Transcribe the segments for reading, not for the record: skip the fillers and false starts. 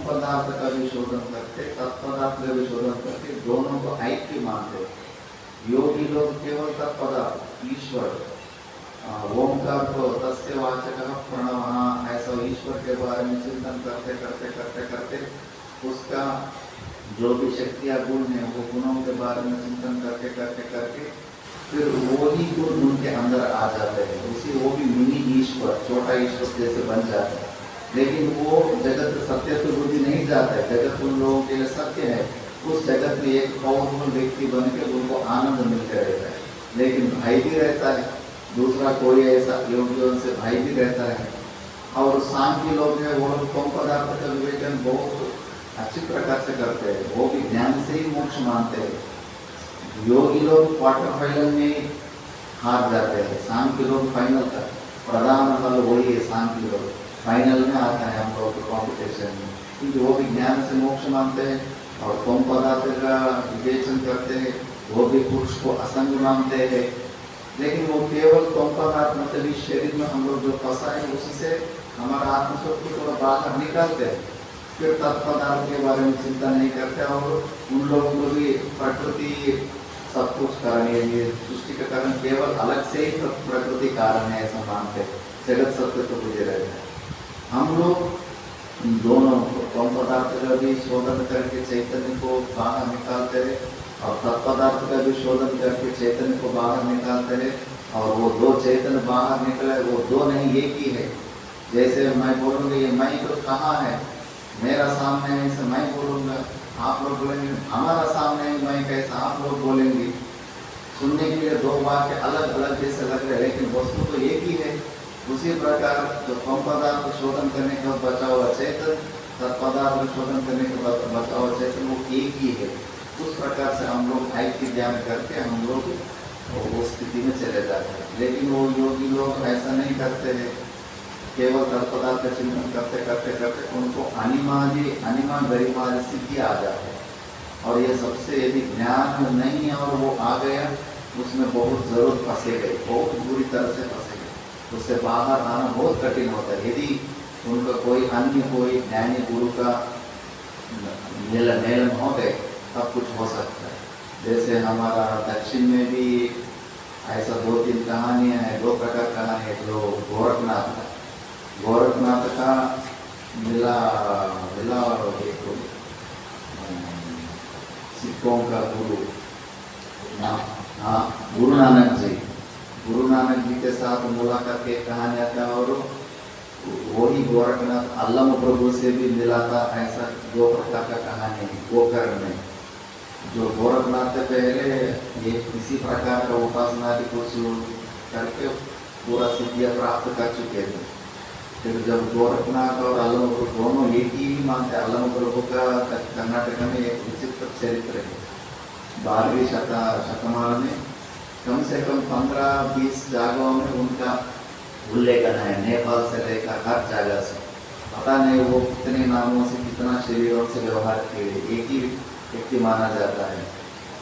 पदार्थ का भी शोधन करते, तत्पदार्थ का भी शोधन करते, दोनों को ऐक्य मानते। योगी लोग केवल तत्पदार्थ ईश्वर, ओंकार को तस्य वाचक प्रणव, ऐसा ईश्वर के बारे में चिंतन करते करते करते करते उसका जो भी शक्तियाँ गुण है वो गुणों के बारे में चिंतन करके करके करके फिर वो ही गुण उनके अंदर आ जाते हैं। उसी वो भी मिनी ईश्वर, छोटा ईश्वर जैसे बन जाते हैं। लेकिन वो जगत सत्य तो बुद्धि नहीं जाता है, जगत उन लोगों के लिए सत्य है। उस जगत में एक पावरफुल व्यक्ति बन के उनको आनंद मिलते रहता है, लेकिन भाई भी रहता है, दूसरा कोई ऐसा योगियों से भाई भी रहता है। और सांख्य लोग हैं वो लोग कम पदार्थ का विवेचन बहुत अच्छी प्रकार से करते हैं, वो भी ज्ञान से ही मोक्ष मानते हैं। योगी लोग क्वार्टर फाइनल में हार जाते हैं, सांख्य लोग फाइनल तक, प्रधान फल वही है, सांख्य लोग फाइनल में आता है हम लोग कॉम्पिटिशन में, क्योंकि वो भी ज्ञान से मोक्ष मानते हैं और कम पदार्थ का विवेचन करते हैं, वो भी पुरुष को असंग मानते हैं। लेकिन वो केवल कम पदार्थ मतलब इस शरीर में हम लोग जो फंसा है उसी से हमारा आत्मस्वरूप को थोड़ा बाहर निकालते हैं, फिर तत्पदार्थ के बारे में चिंता नहीं करते। और उन लोगों को भी प्रकृति सब कुछ कारण है, ये सृष्टि का कारण केवल अलग से ही प्रकृति कारण है ऐसा मानते, जगत सत्य तो बुझे रहता है। हम लोग दोनों कम पदार्थ का भी शोधन करके चैतन्य को बाहर निकालते रहे और तत्पदार्थ का भी शोधन करके चैतन्य को बाहर निकालते रहे, और वो दो चैतन्य बाहर निकले, वो दो नहीं एक ही है। जैसे मैं बोलूँगा ये मैं तो कहाँ है, मेरा सामने है, इसे मैं बोलूँगा, आप लोग बोलेंगे हमारा सामने है मैं कैसा, आप लोग बोलेंगे। सुनने के लिए दो वाक्य अलग अलग जैसे लग रहे हैं, लेकिन वस्तु तो एक ही है। उसी प्रकार जो कम पदार्थ शोधन करने का बचा हुआ चेतन, तत्पदार्थ शोधन करने का बचा हुआ चेतन, वो एक ही है। उस प्रकार से हम लोग ऐक्य ज्ञान करके हम लोग वो स्थिति में चले जाते हैं। लेकिन वो योगी लोग ऐसा नहीं करते हैं, केवल तत्पदार्थ का चिंतन करते करते करते उनको अनिमा गरिमा सिद्धि आ जाते हैं। और ये सबसे यदि ज्ञान नहीं है और वो आ गया, उसमें बहुत जरूर फंसे गए, बहुत बुरी तरह से फंसे गए, उससे बाहर आना बहुत कठिन होता है। यदि उनका कोई ज्ञानी गुरु का मेलन हो गए तब कुछ हो सकता है। जैसे हमारा दक्षिण में भी ऐसा 2-3 कहानियाँ हैं, 2 प्रकार कहानी है। जो गोरखनाथ का मिला सिखों का गुरु, गुरु नानक जी के साथ मुलाकात की कहानी आता है। और वही गोरखनाथ अल्लाह प्रभु से भी मिला था, ऐसा 2 प्रकार का कहानी है। गोकर्ण में जो गोरखनाथ से पहले ये किसी प्रकार का उपासना की कोशिश करके पूरा सिद्धियाँ प्राप्त कर चुके थे। फिर जब गोरखनाथ और अल्लाह प्रभु दोनों एक ही मानते, अल्लाह प्रभु का कर्नाटक में एक विचित्र चरित्र है। 12वीं शतमान में कम से कम 15-20 जगहों में उनका उल्लेखन है, नेपाल से लेकर हर जगह से। पता नहीं वो कितने नामों से कितना शरीरों से व्यवहार किए, एक ही व्यक्ति माना जाता है।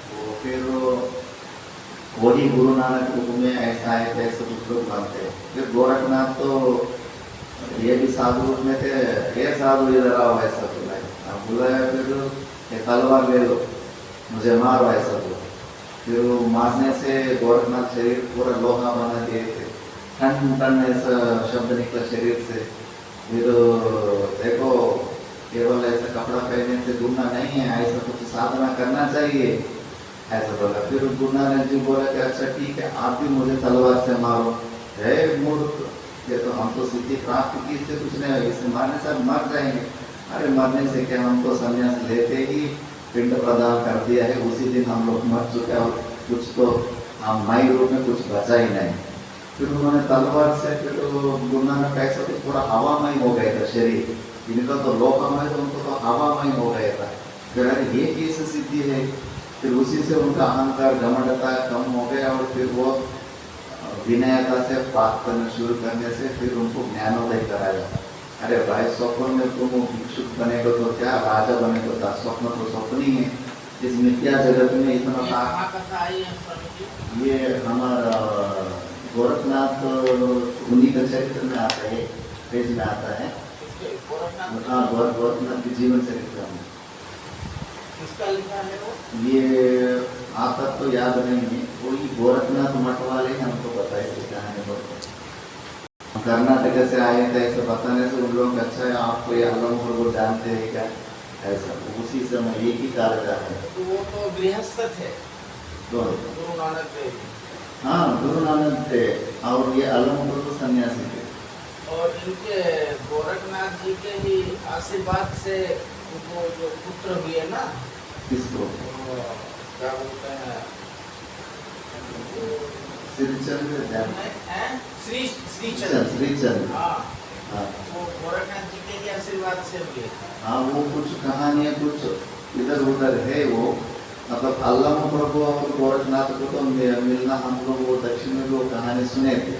तो फिर वही गुरु नानक रूप में ऐसा है ऐसे कुछ लोग मानते हैं। फिर गोरखनाथ तो ये भी साधु रूप में थे, ये साधु इधर आओ ऐसा बुलाया, फिर तलवार ले लो मुझे मारो ऐसा बोला। फिर वो मारने से गोरखनाथ शरीर पूरा लोहा बना दिए थे, ठन ठन ऐसा शब्द निकला शरीर से। फिर देखो केवल ऐसा कपड़ा पहनने से गुना नहीं है, ऐसा कुछ साधना करना चाहिए ऐसा बोला। फिर गुरु नानक जी बोला कि अच्छा ठीक है, आप भी मुझे तलवार से मारो। है मूर्ख, ये तो हम तो सिद्धि प्राप्त की से कुछ नहीं, इसे मारने से मर जाएंगे। अरे मरने से क्या, हम तो संन्यास लेते ही पिंड प्रदान कर दिया है, उसी दिन हम लोग मर चुके हैं, और कुछ तो हम माई रूप में कुछ बचा ही नहीं। फिर उन्होंने तलवार से, फिर गुरु नानक ऐसा तो पूरा हवामय हो गया था शरीर, इनका तो लोकमय, तो उनको तो हवामय हो गया था। फिर अरे ये कैसे सिद्धि है। फिर उसी से उनका अहंकार घमंडता कम हो गया, और फिर वो विनयता से बात करना शुरू करने से फिर उनको ज्ञानोदय कराया। अरे भाई स्वप्न में तुम भिक्षुक बनेगा तो क्या, राजा बनेगा तो स्वप्न तो स्वप्न ही है। इस मिथ्या जगत में इतना ये हमारा गोरखनाथ उन्हीं का चरित्र में आता है, पेज में आता है। गोरखनाथ हाँ, गोरखनाथ की जीवन चरित्र में किसका लिखा है वो? ये आता तो याद नहीं है, वही गोरखनाथ मठ वाले ही हमको बताए थे कहानी बोलते। कर्नाटक से आए थे, ऐसे बताने से उन लोग अच्छा है आपको ये अलमपुर को जानते हैं क्या, ऐसा उसी समय एक ही कार्य है। तो वो तो गृहस्थ थे तो गुरु नानक देव जी। हाँ, गुरु नानक थे और ये अलमपुर तो सन्यासी थे। और इनके गोरखनाथ जी के ही आशीर्वाद से उनको जो पुत्र हुए ना, किसको? वो क्या बोलते हैं, श्रीचंद्र श्रीचंद्र। श्रीचंद्र हाँ, हाँ वो गोरखनाथ जी के ही आशीर्वाद से हुए। हाँ, वो कुछ कहानियाँ कुछ इधर उधर है वो, मतलब अल्लाह प्रभु और गोरखनाथ को तो मिलना हम लोग वो दक्षिण में वो कहानी सुने थे,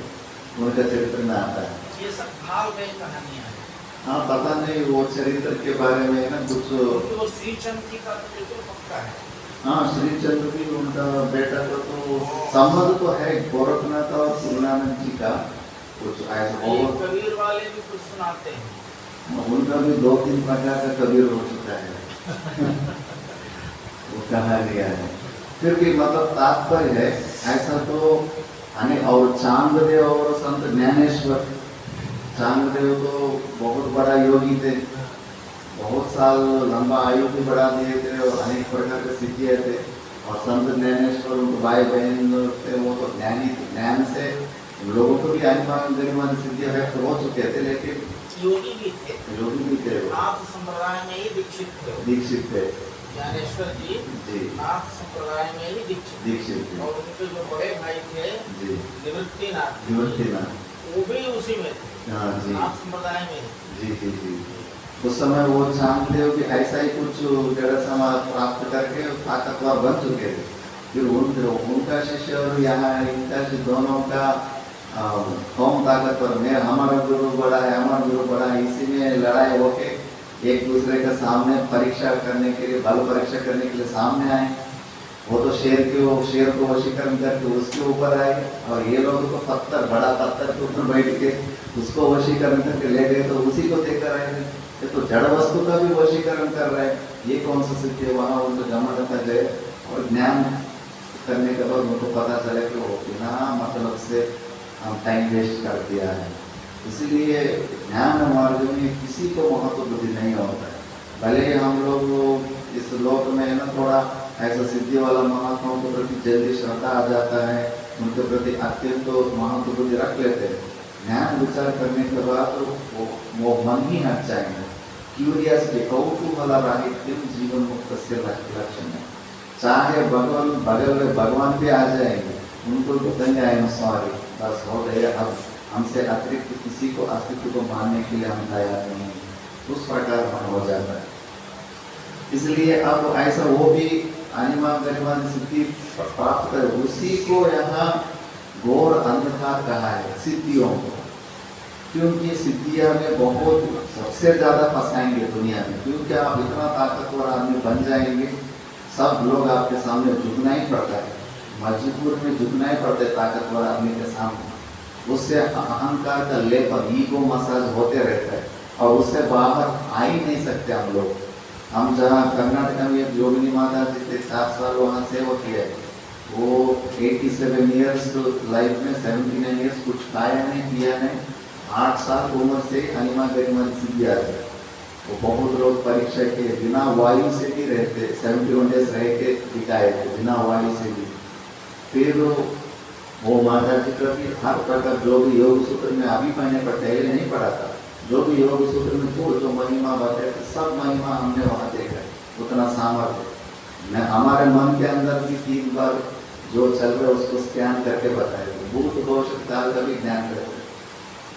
उनका चरित्र में आता है। ये सब भाव में कहानियाँ हैं। हाँ, पता नहीं वो चरित्र के बारे में ना कुछ। क्योंकि वो श्रीचंद्र जी का तो बिल्कुल पक्का है। हाँ, श्रीचंद्र भी उनका बेटा का तो संबंध तो है गोरखनाथ और गुरु नानक जी का, कुछ ऐसा ये बहुत। कबीर वाले भी कुछ सुनाते हैं। उनका भी 2-3 प्रकार का कबीर हो चुका है वो कहानियाँ है। फिर भी मतलब तात्पर्य है ऐसा तो यानी। और चांगदेव और संत ज्ञानेश्वर, चांगदेव तो बहुत बड़ा योगी थे, बहुत साल लंबा आयु भी बढ़ा दिए थे और अनेक प्रकार के सिद्धियाँ थे। और संत ज्ञानेश्वर उनको भाई बहन थे, वो तो ज्ञानी थे, ज्ञान से लोगों को भी अनिमान सिद्धियाँ व्यक्त हो चुके थे, लेकिन योगी भी थे, योगी भी थे, नाथ संप्रदाय में ही दीक्षित थे। दीक्षित थे ज्ञानेश्वर जी जी, नाथ संप्रदाय में ही दीक्षित थे। और उनके जो बड़े भाई थे जी, निवृत्तिनाथ, निवृत्तिनाथ, वो भी उसी में थे, हाँ जी, नाथ संप्रदाय में ही। जी जी जी। उस समय वो चांगदेव भी ऐसा ही कुछ जड़ समाज प्राप्त करके ताकतवर बन चुके थे। फिर उनका शिष्य और यहाँ इनका दोनों का कौन ताकतवर, मैं हमारा गुरु बड़ा है, हमारा गुरु बड़ा है, इसी में लड़ाई होके एक दूसरे के सामने परीक्षा करने के लिए, बल परीक्षा करने के लिए सामने आए। वो तो शेर को वशीकरण करके उसके ऊपर आए और ये लोग तो पत्थर, बड़ा पत्थर के ऊपर बैठ के उसको वशीकरण करके ले गए, तो उसी को देखकर आए थे। ये तो जड़ वस्तु का भी वशीकरण कर रहे हैं, ये कौन सा सिद्धि है? वहाँ उनको जमा रखा जाए और ज्ञान करने के बाद उनको पता चले कि वो बिना मतलब से हम टाइम वेस्ट कर दिया है। इसीलिए ज्ञान मार्ग में किसी को महत्व बुद्धि नहीं होता है। भले हम लोग इस लोक में ना थोड़ा ऐसा सिद्धि वाला महात्माओं के प्रति जल्दी श्रद्धा आ जाता है, उनके प्रति अत्यंत महत्व बुद्धि रख लेते हैं। ज्ञान विचार करने के बाद वो मन ही हट जाएंगे। क्यूरियसिटी, कौतूहल राहित्यम जीवन मुक्त से लक्षण है। चाहे बगल में भगवान भी आ जाएंगे, उनको बताएंगे आई एम सॉरी, बस हो गया, अब हमसे अतिरिक्त किसी को अस्तित्व को मानने के लिए हम तैयार नहीं हैं, उस प्रकार मन हो जाता है। इसलिए अब ऐसा वो भी अनिमा गरिमा सिद्धि प्राप्त कर, उसी को यहाँ घोर अंधकार कहा है सिद्धियों को, क्योंकि सिद्धियाँ में बहुत सबसे ज़्यादा फंसाएंगे दुनिया में। क्योंकि आप इतना ताकतवर आदमी बन जाएंगे, सब लोग आपके सामने झुकना ही पड़ता है, मजबूर में झुकना ही पड़ता है ताकतवर आदमी के सामने। उससे अहंकार का लेपन, ईगो मसाज होते रहता है और उससे बाहर आ ही नहीं सकते हम लोग। हम जहाँ कर्नाटक में एक योगिनी माता जी थे, 4 साल वहाँ सेवा किया है। वो 87 ईयर्स लाइफ में 79 ईयर्स कुछ खाया नहीं पिया नहीं, 8 साल की उम्र से अनिमा गरिमा सिद्धि आ गया। वो बहुत लोग परीक्षा के बिना वायु से भी रहते, 71 डेज रह के दिखाए थे बिना वायु से भी। फिर वो माता जी का भी हर प्रकार जो भी योग सूत्र में अभी मैंने पहले नहीं पढ़ा था, जो भी योग सूत्र में जो महिमा बताए थे, सब महिमा हमने वहाँ देखा है, उतना सामर्थ्य। मैं हमारे मन के अंदर भी 3 बार जो चल रहा है उसको स्कैन करके बताए थे, भूत दोष काल का भी ज्ञान करते।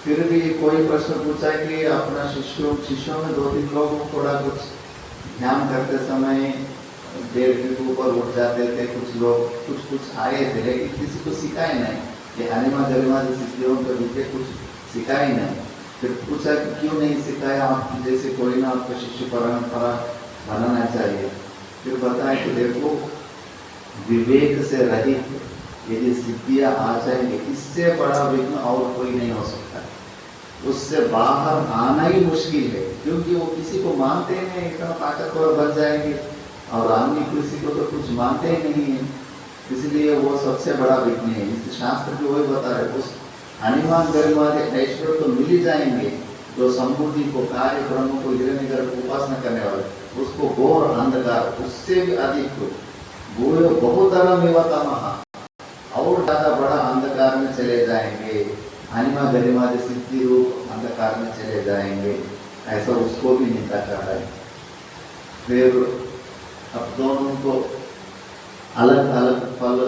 फिर भी कोई प्रश्न पूछा कि अपना शिष्यों में 2-3 लोग थोड़ा कुछ ध्यान करते समय 1.5 फीट ऊपर उठ जाते थे, कुछ लोग कुछ आए थे, लेकिन किसी को सिखाए नहीं, ये अनिमा गरिमा सिद्धियों के विषय कुछ सिखाए नहीं। फिर पूछा कि क्यों नहीं सिखाया, आप जैसे कोई ना आपको शिष्य परंपरा बनाना चाहिए। फिर बताया कि देखो, विवेक से रहित यदि सिद्धियाँ आ जाएंगे, इससे बड़ा विघ्न और कोई नहीं हो सकता। उससे बाहर आना ही मुश्किल है, क्योंकि वो किसी को मानते ही नहीं, इतना ताकतवर बन जाएंगे और आदमी किसी को तो कुछ मानते ही नहीं है, इसलिए वो सबसे बड़ा विघ्न है। इस शास्त्र भी वही बता रहे, उस अनिमान गरिमा ऐश्वर्य तो मिल ही जाएंगे जो संबुद्धि को, कार्य ब्रह्म को, हिरण्यगर्भ को उपासना करने वाले, उसको घोर अंधकार, उससे भी अधिक घोर बहुतरम तमः, और ज्यादा बड़ा अंधकार में चले जाएंगे, अनिमा गरिमा सिद्धि रूप अंधकार में चले जाएंगे, ऐसा उसको भी निंदा कर रहा है। फिर अब दोनों को अलग अलग फल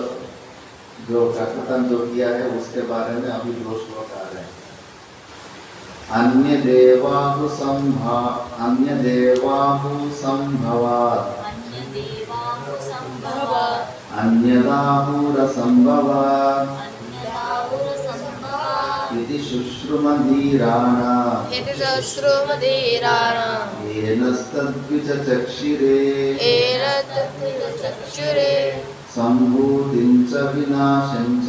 जो कथन जो किया है उसके बारे में अभी दो श्लोक आ रहे हैं। अन्य देवाहु संभवात् अन्यदाहुरसंभवात् इति शुश्रुमधीराणाम् येनस्तद्विचक्षिरे सम्भूतिं च विनाशं च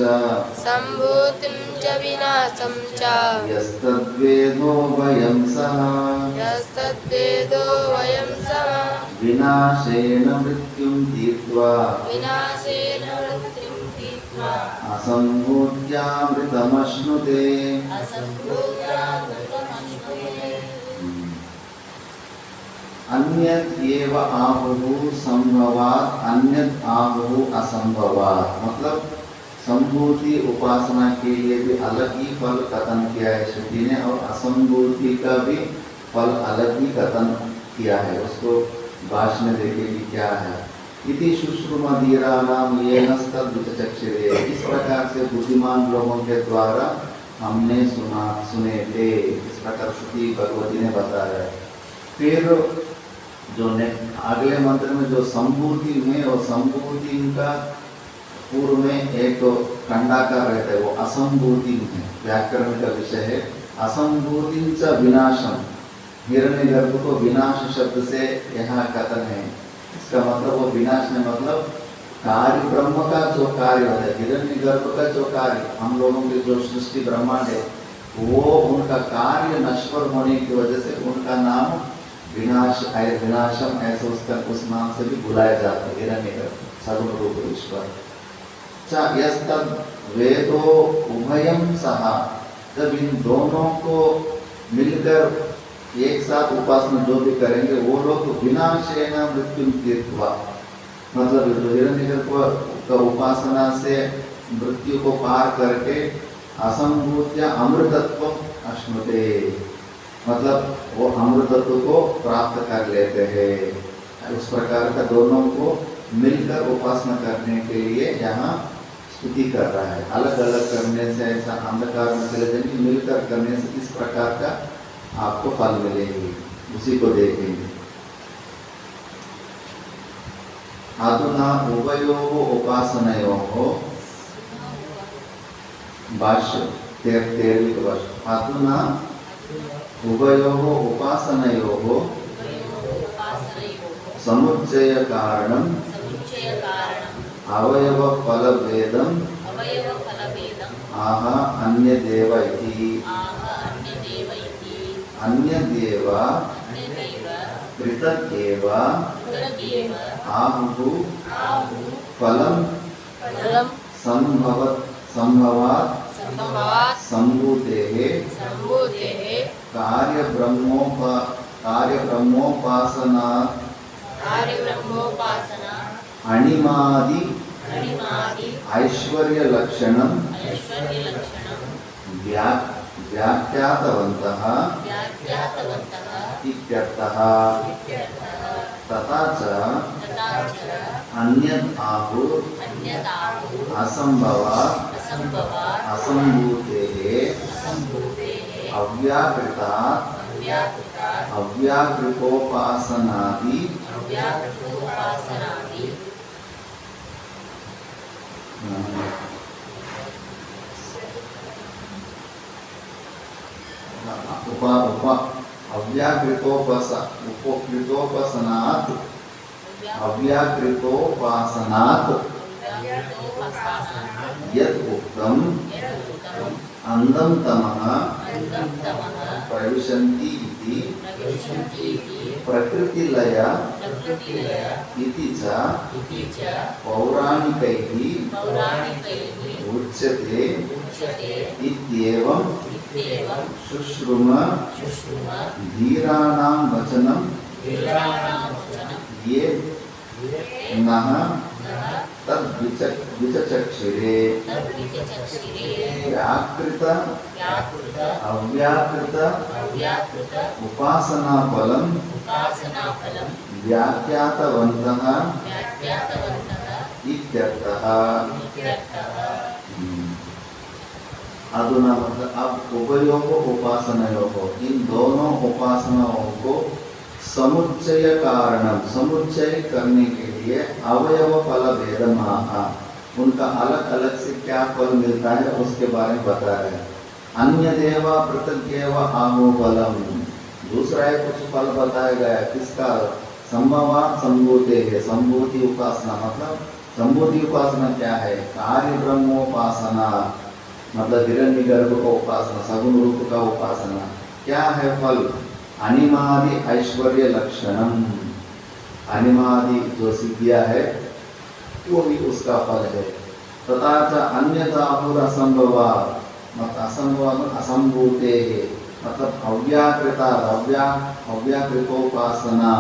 यस्तद्वेदो वयं सः विनाशेन मृत्युं तीर्त्वा असम्भूत्यामृतमश्नुते। अन्यत् एव आहुः संभवात् अन्यत् आहुः असंभवात्, मतलब संभूति उपासना के लिए भी अलग ही फल कथन किया है श्रुति ने, और असंभूति का भी फल अलग ही कथन किया है। उसको भाष्य में देखिए कि क्या है। इति शुश्रुमधीराणाम् येनस्तद्विचक्षिरे, इस प्रकार से बुद्धिमान लोगों के द्वारा हमने सुने थे, इस प्रकार श्रुति भगवती ने बताया। फिर जो अगले मंत्र में जो संभूति में और संभूति का पूर्व में एक खंडाकार रहता है, वो असंभूति है, व्याकरण का विषय है। असंभूति च विनाशम, हिरण्यगर्भ को विनाश शब्द से यहाँ कथन है। इसका मतलब वो विनाश में मतलब कार्य ब्रह्म का जो कार्य होता है, हिरण्यगर्भ का जो कार्य, हम लोगों के जो सृष्टि ब्रह्मांड है, वो उनका कार्य नश्वर होने की वजह से उनका नाम विनाशम ऐसे उसका उस नाम से भी बुलाया जाता है, हिरण्यगर्भ सगुण रूप ईश्वर। यस्तद् वेदो उभयं सह, जब इन दोनों को मिलकर एक साथ उपासना जो भी करेंगे वो लोग विनाशेन मृत्युं तीर्त्वा, मतलब हिरण्यगर्भ का उपासना से मृत्यु को पार करके असंभूत्य अमृतत्व अश्नुते, मतलब वो अमृतत्व को प्राप्त कर लेते हैं। उस प्रकार का दोनों को मिलकर उपासना करने के लिए यहाँ स्तुति कर रहा है। अलग अलग करने से ऐसा अंधकार में चले जाएंगे, मिलकर करने से इस प्रकार का आपको फल मिलेगी, उसी को देखेंगे। अधुना उभयोः उपासनयोः, भाष्य 13वीं वर्ष। अधुना उभयोः उपासनयोः समुच्चय कारणम् अवयव फल भेदम् आह अन्यदेव इति। अन्यदेव पृथक् एव आहुः फलं संभवात् संभूतेः कार्यब्रह्मोपासनात् अणिमादि ऐश्वर्य लक्षणं व्याख्यातवन्तः इत्यर्थः। तथा च अन्यत् आहुः असंभवात् असंभूतेः अव्याकृतात् अव्याकृतोपासनादि अव्याकृतोपासनात् यत् उक्तम् अंधं तमः प्रविशन्ति इति प्रकृतिलय इति च पौराणिकैः उच्यते इत्येवं शुश्रुम धीराणां वचनं ये नः तद्विचक्षिरे व्याकृत अव्याकृत उपासनाफलं व्याख्यातवन्तः इत्यर्थः। अधुना मतलब अब उभयोः उपासनयोः, इन दोनों उपासनाओं को समुच्चय कारणम, समुच्चय करने के लिए अवयव फल भेदमाह, उनका अलग अलग से क्या फल मिलता है उसके बारे में बता रहे हैं। अन्य देवा पृथग्येव आहो फलम, दूसरा है कुछ फल बताया गया किसका, संभवात संभूते है, संभूति उपासना मतलब संभूति उपासना क्या है, कार्य ब्रह्मोपासना मतलब हिरण्य गर्भ का उपासना, सगुण रूप का उपासना। क्या है फल, अनिमादि ऐश्वर्य लक्षणम, अनिमादि जो सिद्धियां है वो भी उसका फल है। तथा च अन्यथा असंभवा मत असंभव असंभूते है मतलब अव्याकृता अव्याकृतोपासना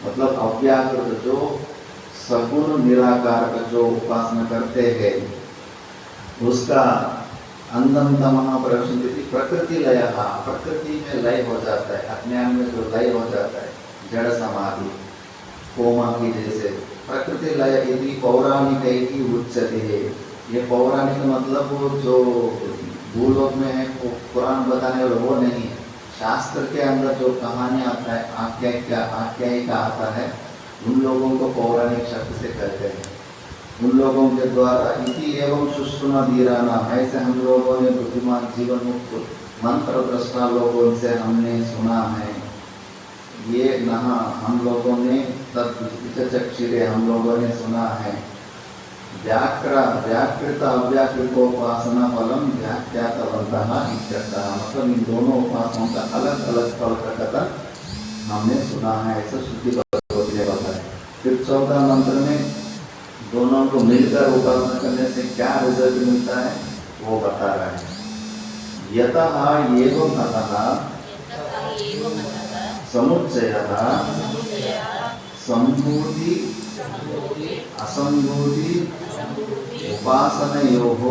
मतलब अव्याकृत जो सगुण निराकार का जो उपासना करते हैं उसका अंधम तमः प्रविशन्ति प्रकृति लय, प्रकृति में लय हो जाता है, अज्ञान में जो लय हो जाता है, जड़ समाधि कोमा की जैसे प्रकृति लय यदि पौराणिक की उच्चते है। ये पौराणिक मतलब वो जो भूलोक में है वो पुराण बताने वाला वो नहीं, शास्त्र के अंदर जो कहानी आता है आख्यायिका आता है उन लोगों को पौराणिक शब्द से कहते हैं। उन लोगों के द्वारा इति एवं सुश्रुमा धीराना, ऐसे हम लोगों ने बुद्धिमान जीवन मुक्त मंत्र दृष्टा लोगों से हमने सुना है। ये नहा हम लोगों ने तद्विचक्षिरे हम लोगों ने सुना है। व्याकृत अव्याकृतोपासना फलम व्याख्यातवन्तः इत्यर्थः मतलब इन दोनों उपासनाओं का अलग अलग फल का कथन हमने सुना है, ऐसा शुद्धि भगवती ने बताया। फिर 14 मंत्र में दोनों को मिलकर उपासना करने से क्या रिजल्ट मिलता है वो बता रहा है। यतः एवं अतः समुच्चयः संभूति असंभूति उपासनयोः